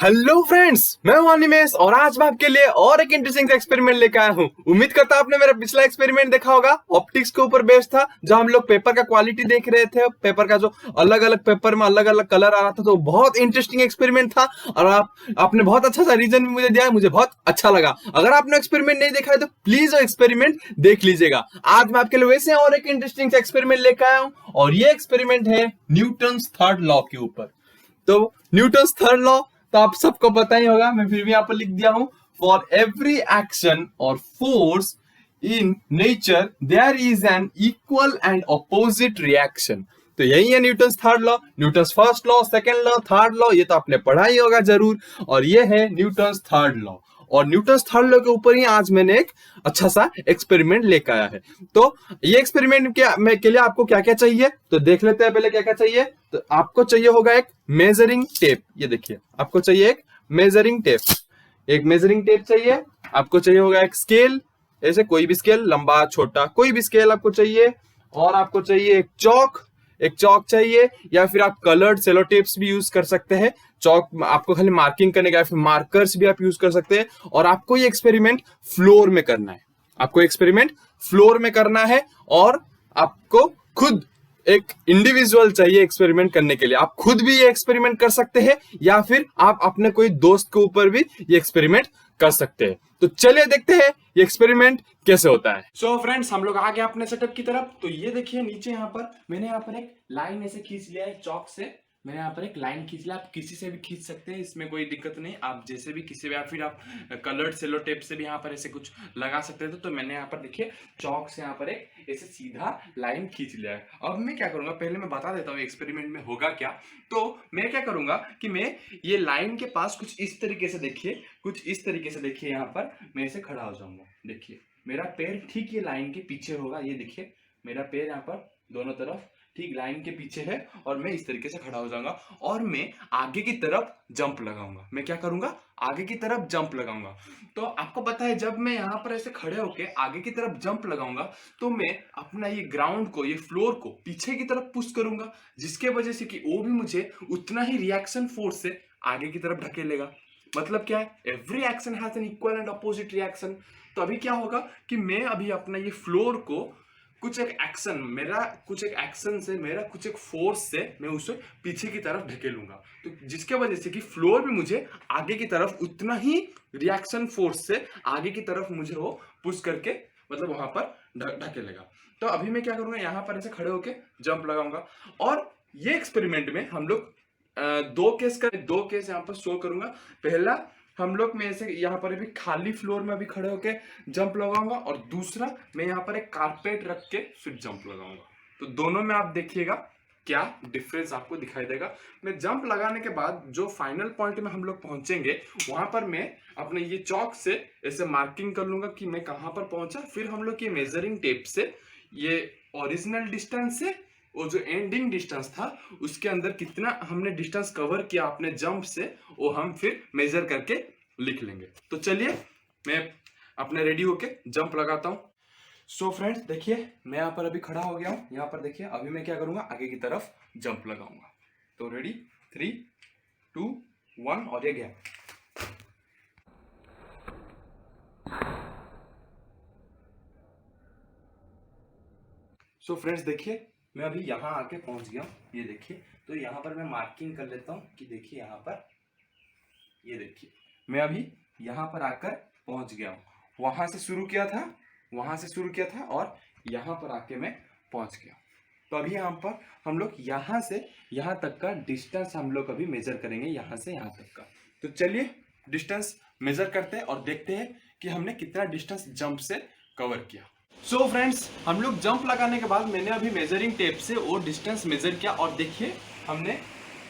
Hello friends, मैं हूं अनिमेश और आज मैं आपके लिए और एक इंटरेस्टिंग एक्सपेरिमेंट लेकर आया हूं। उम्मीद करता हूं आपने मेरा पिछला एक्सपेरिमेंट देखा होगा। ऑप्टिक्स के ऊपर बेस्ड था, जहां हम लोग पेपर का क्वालिटी देख रहे थे, पेपर का जो अलग अलग पेपर में अलग अलग कलर आ रहा था। तो बहुत इंटरेस्टिंग एक्सपेरिमेंट था और आपने बहुत अच्छा सा रीजन भी मुझे दिया है, मुझे बहुत अच्छा लगा। अगर आपने एक्सपेरिमेंट नहीं देखा है तो प्लीज वो एक्सपेरिमेंट देख लीजिएगा। आज मैं आपके लिए वैसे और एक इंटरेस्टिंग एक्सपेरिमेंट लेकर आया हूं और ये एक्सपेरिमेंट है न्यूटन्स थर्ड लॉ के ऊपर। तो न्यूटन्स थर्ड लॉ तो आप सबको पता ही होगा, मैं फिर भी यहां पर लिख दिया हूं। फॉर एवरी एक्शन और force in nature there is an equal and opposite reaction. तो यही है Newton's third law, Newton's first law, second law, third law, ये तो आपने पढ़ा ही होगा जरूर। और ये है न्यूटन्स थर्ड लॉ। और न्यूटन्स थर्ड लॉ के ऊपर ही आज मैंने एक अच्छा सा एक्सपेरिमेंट लेकर आया है। तो ये एक्सपेरिमेंट के लिए आपको क्या क्या चाहिए तो देख लेते हैं। पहले क्या क्या चाहिए, तो आपको चाहिए होगा एक मेजरिंग टेप। ये देखिए, आपको चाहिए एक मेजरिंग टेप, एक मेजरिंग टेप चाहिए। आपको चाहिए होगा एक स्केल, ऐसे कोई भी स्केल, लंबा छोटा कोई भी स्केल आपको चाहिए। और आपको चाहिए एक चौक, एक चौक चाहिए, या फिर आप कलर्ड सेलो टेप्स भी यूज कर सकते हैं। चौक आपको खाली मार्किंग करने का, या फिर मार्कर्स भी आप यूज कर सकते हैं। और आपको ये एक्सपेरिमेंट फ्लोर में करना है, आपको एक्सपेरिमेंट फ्लोर में करना है। और आपको खुद एक इंडिविजुअल चाहिए एक्सपेरिमेंट करने के लिए। आप खुद भी ये एक्सपेरिमेंट कर सकते हैं या फिर आप अपने कोई दोस्त के ऊपर भी ये एक्सपेरिमेंट कर सकते हैं। तो चलिए देखते हैं ये एक्सपेरिमेंट कैसे होता है। सो फ्रेंड्स, हम लोग आ गए अपने सेटअप की तरफ। तो ये देखिए नीचे यहाँ पर मैंने यहाँ पर एक लाइन ऐसे खींच लिया है चौक से। मैंने यहाँ पर एक लाइन खींच लिया, आप किसी से भी खींच सकते हैं, इसमें कोई दिक्कत नहीं। आप जैसे भी किसी भी, या फिर आप कलर्ड सेलो टेप से भी यहाँ पर ऐसे कुछ लगा सकते थे। तो मैंने यहाँ पर देखिए चौक से यहाँ पर एक ऐसे सीधा लाइन खींच लिया है। अब मैं क्या करूंगा, पहले मैं बता देता हूँ एक्सपेरिमेंट में होगा क्या। तो मैं क्या करूंगा कि मैं ये लाइन के पास कुछ इस तरीके से देखिए, कुछ इस तरीके से देखिए, यहाँ पर मैं ऐसे खड़ा हो जाऊंगा। देखिए मेरा पैर ठीक ये लाइन के पीछे होगा। ये देखिए मेरा पैर यहाँ पर दोनों तरफ ठीक लाइन के पीछे है और मैं इस तरीके से खड़ा हो जाऊंगा और मैं आगे की तरफ जंप लगाऊंगा। मैं क्या करूंगा, आगे की तरफ जंप लगाऊंगा। तो आपको पता है जब मैं यहाँ पर ऐसे खड़े होके आगे की तरफ जंप लगाऊंगा तो मैं अपना ये ग्राउंड को, ये फ्लोर को पीछे की तरफ पुश करूंगा, जिसके वजह से कि वो भी मुझे उतना ही रिएक्शन फोर्स से आगे की तरफ ढकेलेगा। मतलब क्या है, every action has an equal and opposite reaction. तो अभी क्या होगा कि मैं अभी अपना ये फ्लोर को कुछ एक एक्शन, मेरा कुछ एक एक्शन से, मेरा कुछ एक फोर्स से मैं उसे पीछे की तरफ ढकेलूंगा। तो जिसके वजह से कि फ्लोर भी मुझे आगे की तरफ उतना ही रिएक्शन फोर्स से आगे की तरफ मुझे वो पुश करके मतलब वहां पर ढकेलेगा। तो अभी मैं क्या करूंगा, यहाँ पर ऐसे खड़े होके जंप लगाऊंगा। और ये एक्सपेरिमेंट में हम लोग दो केस यहाँ पर शो करूंगा। पहला हम लोग में ऐसे यहाँ पर अभी खाली फ्लोर में अभी खड़े होके जंप लगाऊंगा, और दूसरा मैं यहाँ पर एक कारपेट रख के फिर जंप लगाऊंगा। तो दोनों में आप देखिएगा क्या डिफरेंस आपको दिखाई देगा। मैं जंप लगाने के बाद जो फाइनल पॉइंट में हम लोग पहुंचेंगे वहां पर मैं अपने ये चौक से ऐसे मार्किंग कर लूंगा कि मैं कहां पर पहुंचा। फिर हम लोग ये मेजरिंग टेप से ये ओरिजिनल डिस्टेंस से वो जो एंडिंग डिस्टेंस था उसके अंदर कितना हमने डिस्टेंस कवर किया अपने जंप से, वो हम फिर मेजर करके लिख लेंगे। तो चलिए मैं अपने रेडी होके जंप लगाता हूं। सो फ्रेंड्स देखिए मैं यहाँ पर अभी खड़ा हो गया हूँ। यहाँ पर देखिए अभी मैं क्या करूंगा, आगे की तरफ जंप लगाऊंगा। तो रेडी, 3, 2, 1 और ये गया। सो फ्रेंड्स देखिए मैं अभी यहाँ आके पहुंच गया हूँ। ये देखिए, तो यहाँ पर मैं मार्किंग कर लेता हूँ कि देखिए यहाँ पर, ये देखिए मैं अभी यहाँ पर आकर पहुंच गया हूँ। वहां से शुरू किया था, वहां से शुरू किया था और यहाँ पर आके मैं पहुंच गया। तो अभी यहाँ पर हम लोग यहाँ से यहाँ तक का डिस्टेंस हम लोग अभी मेजर करेंगे, यहाँ से यहाँ तक का। तो चलिए डिस्टेंस मेजर करते हैं और देखते हैं कि हमने कितना डिस्टेंस जंप से कवर किया। सो फ्रेंड्स हम लोग जंप लगाने के बाद मैंने अभी मेजरिंग टेप से वो डिस्टेंस मेजर किया और देखिए हमने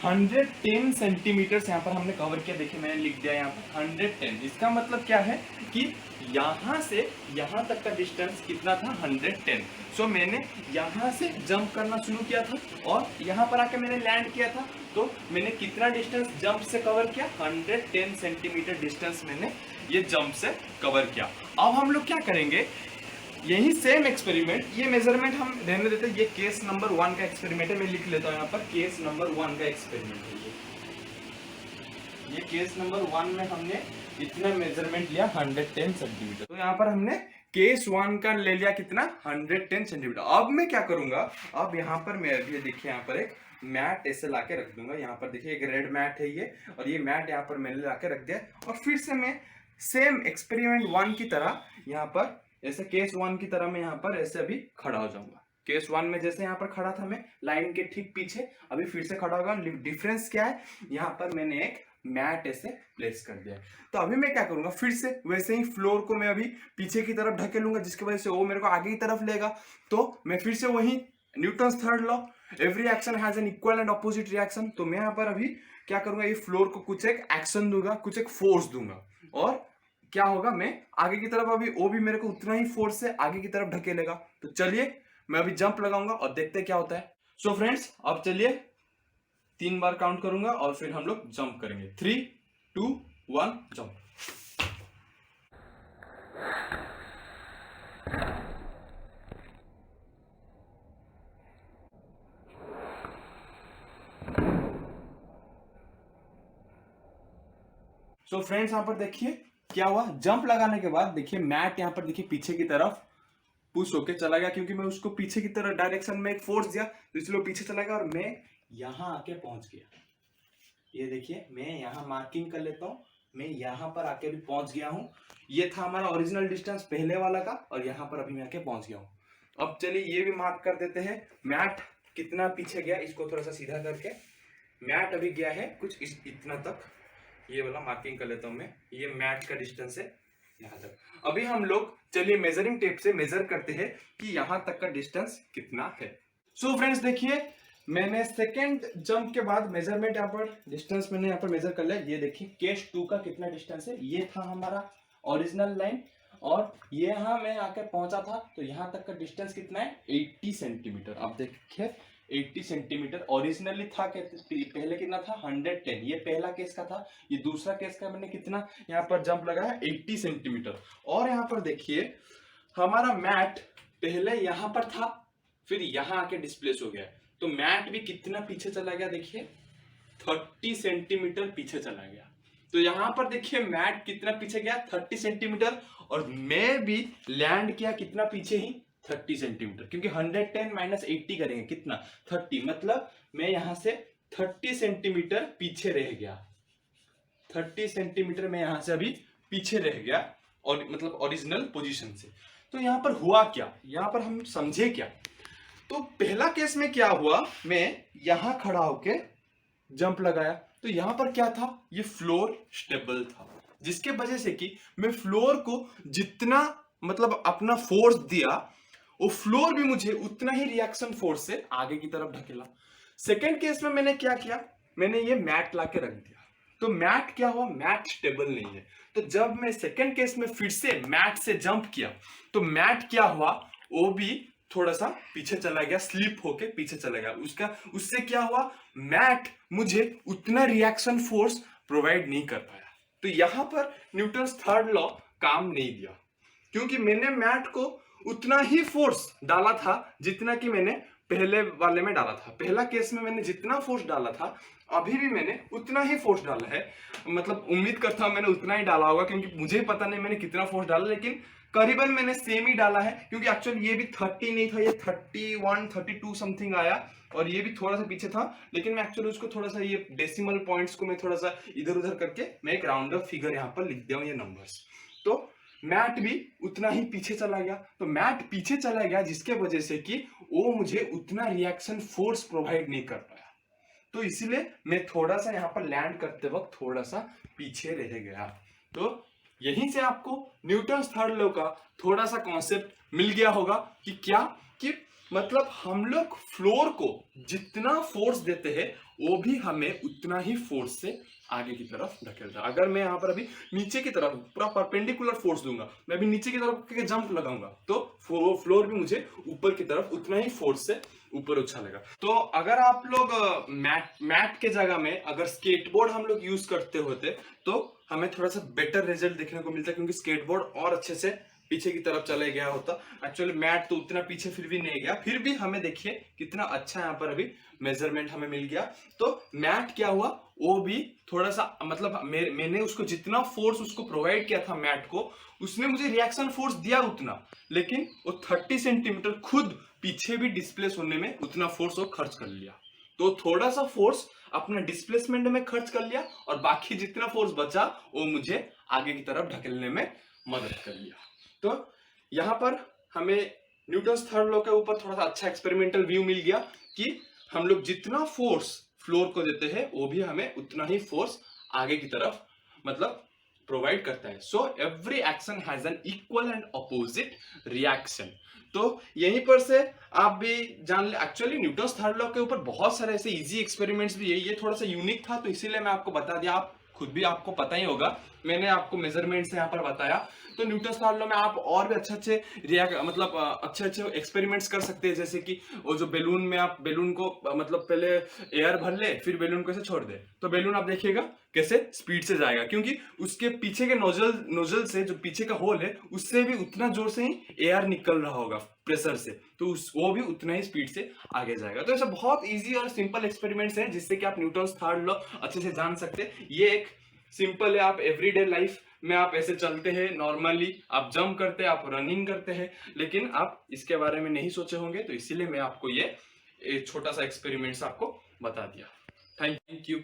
110 सेंटीमीटर यहाँ पर हमने कवर किया। देखिए मैंने लिख दिया यहाँ पर 110। इसका मतलब क्या है कि यहाँ से यहाँ तक का डिस्टेंस कितना था, 110। सो मैंने यहाँ से जंप करना शुरू किया था और यहाँ पर आके मैंने लैंड किया था। तो मैंने कितना डिस्टेंस जंप से कवर किया, 110 सेंटीमीटर डिस्टेंस मैंने ये जंप से कवर किया। अब हम लोग क्या करेंगे, यही सेम एक्सपेरिमेंट, ये मेजरमेंट हम रहने देते हैं। ये केस नंबर 1 का एक्सपेरिमेंट है, मैं लिख लेता हूं यहाँ पर, केस नंबर 1 का एक्सपेरिमेंट है ये। ये केस नंबर 1 में हमने इतना मेजरमेंट लिया 110 सेंटीमीटर। तो यहाँ पर हमने केस 1 का ले लिया कितना 110 सेंटीमीटर। अब मैं क्या करूंगा, अब यहाँ पर मैं अभी देखिए यहाँ पर एक मैट ऐसे लाके रख दूंगा। यहाँ पर देखिए एक रेड मैट है ये, और ये मैट यहाँ पर मैंने लाके रख दिया। और फिर से मैं सेम एक्सपेरिमेंट 1 की तरह यहाँ पर ऐसे केस 1 की तरह मैं यहाँ पर ऐसे अभी खड़ा हो जाऊंगा। केस 1 में जैसे यहाँ पर खड़ा था मैं लाइन के ठीक पीछे, अभी फिर से खड़ा होगा। डिफरेंस क्या है, यहाँ पर मैंने एक मैट ऐसे प्लेस कर दिया। तो अभी मैं क्या करूंगा, फिर से वैसे ही फ्लोर को मैं अभी पीछे की तरफ ढकेलूंगा, जिसकी वजह से वो मेरे को आगे की तरफ लेगा। तो मैं फिर से वही Newton's third law, every action has an equal and opposite reaction. तो मैं यहाँ पर अभी क्या करूंगा, ये फ्लोर को कुछ एक एक्शन दूंगा, कुछ एक फोर्स दूंगा, और क्या होगा, मैं आगे की तरफ अभी वो भी मेरे को उतना ही फोर्स से आगे की तरफ ढकेलेगा। तो चलिए मैं अभी जंप लगाऊंगा और देखते हैं क्या होता है। सो फ्रेंड्स, अब चलिए 3 बार काउंट करूंगा और फिर हम लोग जंप करेंगे। 3, 2, 1 जंप। सो फ्रेंड्स, यहां पर देखिए क्या हुआ, जंप लगाने के बाद देखिए मैट यहाँ पर देखिए पीछे की तरफ पुश होके चला गया, क्योंकि मैं उसको पीछे की तरफ डायरेक्शन में एक फोर्स दिया, तो इसलिए वो पीछे चला गया और मैं यहां आके पहुंच गया। ये देखिए मैं यहाँ मार्किंग कर लेता हूँ, मैं यहाँ पर आके भी पहुंच गया हूँ। ये था हमारा ओरिजिनल डिस्टेंस पहले वाला का, और यहाँ पर अभी मैं आके पहुंच गया हूँ। अब चलिए ये भी मार्क कर देते हैं, मैट कितना पीछे गया, इसको थोड़ा सा सीधा करके। मैट अभी गया है कुछ इतना तक, ये वाला मार्किंग कर लेता हूँ मैं। ये मैट का डिस्टेंस है यहाँ तक। अभी हम लोग चलिए मेजरिंग टेप से मेजर करते हैं कि यहाँ तक का डिस्टेंस कितना है। सो फ्रेंड्स देखिए, मैंने सेकेंड जंप के बाद मेजरमेंट यहाँ पर डिस्टेंस मैंने यहाँ पर मेजर कर लिया। ये देखिए केस 2 का कितना डिस्टेंस है, ये था हमारा ओरिजिनल लाइन, और ये यहाँ मैं आकर पहुंचा था, तो यहाँ तक का डिस्टेंस कितना है 80 सेंटीमीटर। आप देखिए 80 सेंटीमीटर ओरिजिनली था, पहले कितना था 110, ये पहला केस का था। ये दूसरा केस का मैंने कितना यहाँ पर जंप लगाया 80 सेंटीमीटर। और यहाँ पर देखिए हमारा मैट पहले यहाँ पर था, फिर यहाँ आके डिस्प्लेस हो गया, तो मैट भी कितना पीछे चला गया, देखिए 30 सेंटीमीटर पीछे चला गया। तो यहाँ पर देखिए मैट कितना पीछे गया 30 सेंटीमीटर, और मैं भी लैंड किया कितना पीछे ही 30 सेंटीमीटर, क्योंकि 110 माइनस 80 करेंगे कितना 30, मतलब मैं यहाँ से 30 सेंटीमीटर पीछे रह गया। 30 सेंटीमीटर में यहाँ से अभी पीछे रह गया, और मतलब ओरिजिनल पोजीशन से। तो यहाँ पर हुआ क्या, यहाँ पर हम समझे क्या। तो पहला केस में क्या हुआ, मैं यहां खड़ा होके जंप लगाया, तो यहां पर क्या था, ये फ्लोर स्टेबल था, जिसके वजह से कि मैं फ्लोर को जितना मतलब अपना फोर्स दिया, वो फ्लोर भी मुझे उतना ही रिएक्शन फोर्स से आगे की तरफ ढकेला। सेकेंड केस में मैंने क्या किया, मैंने ये मैट लाके रख दिया, तो मैट क्या हुआ, मैट स्टेबल नहीं है। तो जब मैं सेकेंड केस में फिर से मैट से जंप किया, तो मैट क्या हुआ, वो भी थोड़ा सा पीछे चला गया, स्लिप होके पीछे चला गया। उससे क्या हुआ, मैट मुझे उतना रिएक्शन फोर्स प्रोवाइड नहीं कर पाया। तो यहां पर न्यूटन्स थर्ड लॉ काम नहीं दिया, क्योंकि मैंने मैट को उतना ही फोर्स डाला था जितना कि मैंने पहले वाले में डाला था। पहला केस में मैंने जितना फोर्स डाला था, अभी भी मैंने उतना ही फोर्स डाला है। मतलब उम्मीद करता हूं मैंने उतना ही डाला होगा, क्योंकि मुझे पता नहीं मैंने कितना फोर्स डाला, लेकिन करीबन मैंने सेम ही डाला है। क्योंकि एक्चुअली ये भी 30 नहीं था, ये 31, 32 समथिंग आया, और ये भी थोड़ा सा पीछे था, लेकिन मैं एक्चुअली उसको थोड़ा सा ये डेसिमल पॉइंट्स को मैं थोड़ा सा इधर उधर करके मैं एक राउंड ऑफ फिगर यहाँ पर लिख दिया हूँ, ये नंबर्स। तो मैट भी उतना ही पीछे चला गया। तो मैट पीछे चला गया, जिसके वजह से कि वो मुझे उतना रिएक्शन फोर्स प्रोवाइड नहीं कर पाया। तो इसीलिए मैं थोड़ा सा यहाँ पर लैंड करते वक्त थोड़ा सा पीछे रह गया। तो यहीं से आपको न्यूटन्स थर्ड लॉ का थोड़ा सा कॉन्सेप्ट मिल गया होगा कि क्या, कि मतलब हम लोग फ्लोर को जितना फोर्स देते हैं, वो भी हमें उतना ही फोर्स से आगे की तरफ ढकेलता है। अगर मैं यहाँ पर अभी नीचे की तरफ पूरा परपेंडिकुलर फोर्स दूंगा, मैं अभी नीचे की तरफ के जंप लगाऊंगा, तो फ्लोर भी मुझे ऊपर की तरफ उतना ही फोर्स से ऊपर उछालेगा। तो अगर आप लोग मैट के जगह में अगर स्केटबोर्ड हम लोग यूज करते होते, तो हमें थोड़ा सा बेटर रिजल्ट देखने को मिलता है, क्योंकि स्केटबोर्ड और अच्छे से पीछे की तरफ चले गया होता। एक्चुअली मैट तो उतना पीछे फिर भी नहीं गया, फिर भी हमें देखिए कितना अच्छा यहाँ पर अभी मेजरमेंट हमें मिल गया। तो मैट क्या हुआ, वो भी थोड़ा सा मतलब मैंने उसको जितना फोर्स उसको प्रोवाइड किया था मैट को, उसने मुझे रिएक्शन फोर्स दिया उतना, लेकिन वो 30 सेंटीमीटर खुद पीछे भी डिस्प्लेस होने में उतना फोर्स वो खर्च कर लिया। तो थोड़ा सा फोर्स अपना डिस्प्लेसमेंट में खर्च कर लिया और बाकी जितना फोर्स बचा वो मुझे आगे की तरफ ढकेलने में मदद कर लिया। तो यहाँ पर हमें न्यूटन्स थर्ड लॉ के ऊपर थोड़ा सा अच्छा एक्सपेरिमेंटल व्यू मिल गया कि हम लोग जितना फोर्स फ्लोर को देते हैं वो भी हमें उतना ही फोर्स आगे की तरफ मतलब प्रोवाइड करता है। So every action has an equal and opposite reaction. तो यहीं पर से आप भी जान ले, एक्चुअली न्यूटन्स थर्ड लॉ के ऊपर बहुत सारे ऐसे इजी एक्सपेरिमेंट्स भी है, ये थोड़ा सा यूनिक था तो इसीलिए मैं आपको बता दिया। आप खुद भी आपको पता ही होगा, मैंने आपको मेजरमेंट्स यहाँ पर बताया। तो न्यूटन्स थर्ड लॉ में आप और भी अच्छे अच्छे मतलब अच्छे अच्छे एक्सपेरिमेंट्स कर सकते हैं, जैसे कि वो जो बैलून में आप बैलून को मतलब पहले एयर भर ले फिर बैलून को ऐसे छोड़ दे, तो बैलून आप देखिएगा कैसे स्पीड से जाएगा, क्योंकि उसके पीछे के नोजल से जो पीछे का होल है उससे भी उतना जोर से ही एयर निकल रहा होगा प्रेशर से, तो वो भी उतना ही स्पीड से आगे जाएगा। तो ऐसा बहुत इजी और सिंपल एक्सपेरिमेंट्स हैं जिससे कि आप न्यूटन्स थर्ड लॉ अच्छे से जान सकते हैं। ये एक सिंपल है, आप एवरीडे लाइफ में आप ऐसे चलते हैं, नॉर्मली आप जंप करते हैं, आप रनिंग करते हैं, लेकिन आप इसके बारे में नहीं सोचे होंगे, तो इसीलिए मैं आपको ये छोटा सा एक्सपेरिमेंट्स आपको बता दिया। Thank you.